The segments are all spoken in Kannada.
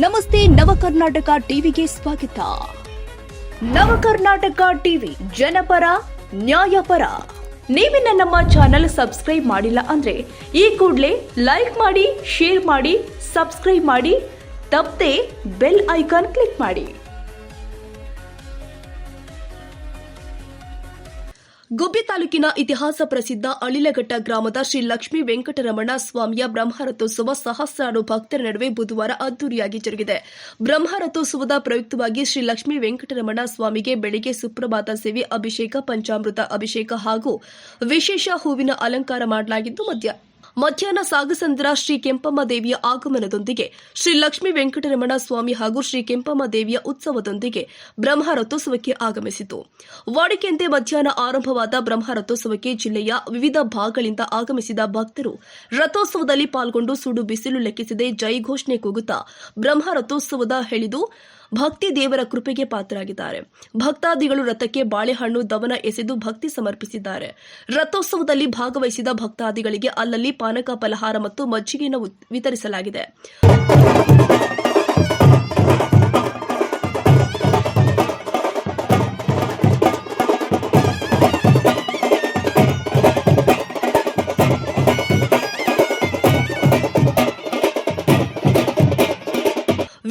ನಮಸ್ತೆ ನವಕರ್ನಾಟಕ ಟಿವಿಗೆ ಸ್ವಾಗತ. ನವಕರ್ನಾಟಕ ಟಿವಿ ಜನಪರ ನ್ಯಾಯಪರ. ನೀವಿನ್ನ ನಮ್ಮ ಚಾನೆಲ್ ಸಬ್ಸ್ಕ್ರೈಬ್ ಮಾಡಿಲ್ಲ ಅಂದ್ರೆ ಈ ಕೂಡಲೇ ಲೈಕ್ ಮಾಡಿ, ಶೇರ್ ಮಾಡಿ, ಸಬ್ಸ್ಕ್ರೈಬ್ ಮಾಡಿ, ತಪ್ಪದೆ ಬೆಲ್ ಐಕಾನ್ ಕ್ಲಿಕ್ ಮಾಡಿ. ಗುಬ್ಬಿ ತಾಲೂಕಿನ ಇತಿಹಾಸ ಪ್ರಸಿದ್ಧ ಅಳಿಲಘಟ್ಟ ಗ್ರಾಮದ ಶ್ರೀ ಲಕ್ಷ್ಮೀ ವೆಂಕಟರಮಣ ಸ್ವಾಮಿಯ ಬ್ರಹ್ಮರಥೋತ್ಸವ ಸಹಸ್ರಾರು ಭಕ್ತರ ನಡುವೆ ಬುಧವಾರ ಅದ್ದೂರಿಯಾಗಿ ಜರುಗಿದೆ. ಬ್ರಹ್ಮರಥೋತ್ಸವದ ಪ್ರಯುಕ್ತವಾಗಿ ಶ್ರೀ ಲಕ್ಷ್ಮೀ ವೆಂಕಟರಮಣ ಸ್ವಾಮಿಗೆ ಬೆಳಗ್ಗೆ ಸುಪ್ರಭಾತ ಸೇವೆ, ಅಭಿಷೇಕ, ಪಂಚಾಮೃತ ಅಭಿಷೇಕ ಹಾಗೂ ವಿಶೇಷ ಹೂವಿನ ಅಲಂಕಾರ ಮಾಡಲಾಗಿದ್ದು, ಮಧ್ಯಾಹ್ನ ಸಾಗಸಂದ್ರ ಶ್ರೀ ಕೆಂಪಮ್ಮ ದೇವಿಯ ಆಗಮನದೊಂದಿಗೆ ಶ್ರೀ ಲಕ್ಷ್ಮೀ ವೆಂಕಟರಮಣ ಸ್ವಾಮಿ ಹಾಗೂ ಶ್ರೀ ಕೆಂಪಮ್ಮ ದೇವಿಯ ಉತ್ಸವದೊಂದಿಗೆ ಬ್ರಹ್ಮರಥೋತ್ಸವಕ್ಕೆ ಆಗಮಿಸಿತು. ವಾಡಿಕೆಯಂತೆ ಮಧ್ಯಾಹ್ನ ಆರಂಭವಾದ ಬ್ರಹ್ಮರಥೋತ್ಸವಕ್ಕೆ ಜಿಲ್ಲೆಯ ವಿವಿಧ ಭಾಗಗಳಿಂದ ಆಗಮಿಸಿದ ಭಕ್ತರು ರಥೋತ್ಸವದಲ್ಲಿ ಪಾಲ್ಗೊಂಡು ಸುಡು ಬಿಸಿಲು ಲೆಕ್ಕಿಸದೆ ಜೈ ಘೋಷಣೆ ಕೂಗುತ್ತಾ ಬ್ರಹ್ಮರಥೋತ್ಸವದ ಹೇಳಿದು ಭಕ್ತಿ ದೇವರ ಕೃಪೆಗೆ ಪಾತ್ರರಾಗಿದ್ದಾರೆ. ಭಕ್ತಾದಿಗಳು ರಥಕ್ಕೆ ಬಾಳೆಹಣ್ಣು, ದವನ ಎಸೆದು ಭಕ್ತಿ ಸಮರ್ಪಿಸಿದ್ದಾರೆ. ರಥೋತ್ಸವದಲ್ಲಿ ಭಾಗವಹಿಸಿದ ಭಕ್ತಾದಿಗಳಿಗೆ ಅಲ್ಲಲ್ಲಿ ಪಾನಕ, ಫಲಹಾರ ಮತ್ತು ಮಜ್ಜಿಗೆಯನ್ನು ವಿತರಿಸಲಾಗಿದೆ.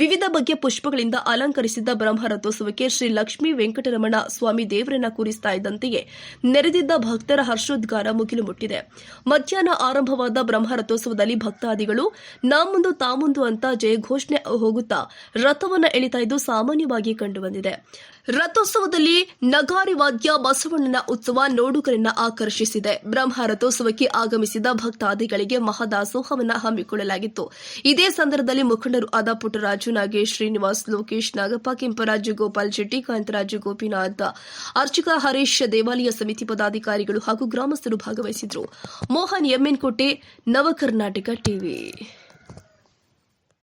ವಿವಿಧ ಬಗೆಯ ಪುಷ್ಪಗಳಿಂದ ಅಲಂಕರಿಸಿದ್ದ ಬ್ರಹ್ಮರಥೋತ್ಸವಕ್ಕೆ ಶ್ರೀ ಲಕ್ಷ್ಮೀ ವೆಂಕಟರಮಣ ಸ್ವಾಮಿ ದೇವರನ್ನ ಕೂರಿಸ್ತಾ ಇದ್ದಂತೆಯೇ ನೆರೆದಿದ್ದ ಭಕ್ತರ ಹರ್ಷೋದ್ಗಾರ ಮುಗಿಲು ಮುಟ್ಟಿದೆ. ಮಧ್ಯಾಹ್ನ ಆರಂಭವಾದ ಬ್ರಹ್ಮರಥೋತ್ಸವದಲ್ಲಿ ಭಕ್ತಾದಿಗಳು ನಾ ಮುಂದು ತಾ ಮುಂದು ಅಂತ ಜಯಘೋಷಣೆ ಹೋಗುತ್ತಾ ರಥವನ್ನು ಎಳಿತಾ ಇದ್ದು ಸಾಮಾನ್ಯವಾಗಿ ಕಂಡುಬಂದಿದೆ. ರಥೋತ್ಸವದಲ್ಲಿ ನಗಾರಿ ವಾದ್ಯ, ಬಸವಣ್ಣನ ಉತ್ಸವ ನೋಡುಗರನ್ನ ಆಕರ್ಷಿಸಿದೆ. ಬ್ರಹ್ಮರಥೋತ್ಸವಕ್ಕೆ ಆಗಮಿಸಿದ ಭಕ್ತಾದಿಗಳಿಗೆ ಮಹಾದಾಸೋಹವನ್ನು ಹಮ್ಮಿಕೊಳ್ಳಲಾಗಿತ್ತು. ಇದೇ ಸಂದರ್ಭದಲ್ಲಿ ಮುಖಂಡರು ಆದ ಪುಟ್ಟರಾಜು, ನಾಗೇಶ್, ಶ್ರೀನಿವಾಸ್, ಲೋಕೇಶ್, ನಾಗಪ್ಪ, ಕೆಂಪರಾಜು, ಗೋಪಾಲ್ ಶೆಟ್ಟಿ, ಕಾಂತರಾಜು, ಗೋಪಿನಾಥ್, ಅರ್ಚಕ ಹರೀಶ್, ದೇವಾಲಯ ಸಮಿತಿ ಪದಾಧಿಕಾರಿಗಳು ಹಾಗೂ ಗ್ರಾಮಸ್ಥರು ಭಾಗವಹಿಸಿದರು. ಮೋಹನ್, ಎಂಎನ್ ಕೋಟೆ, ನವಕರ್ನಾಟಕ ಟಿವಿ.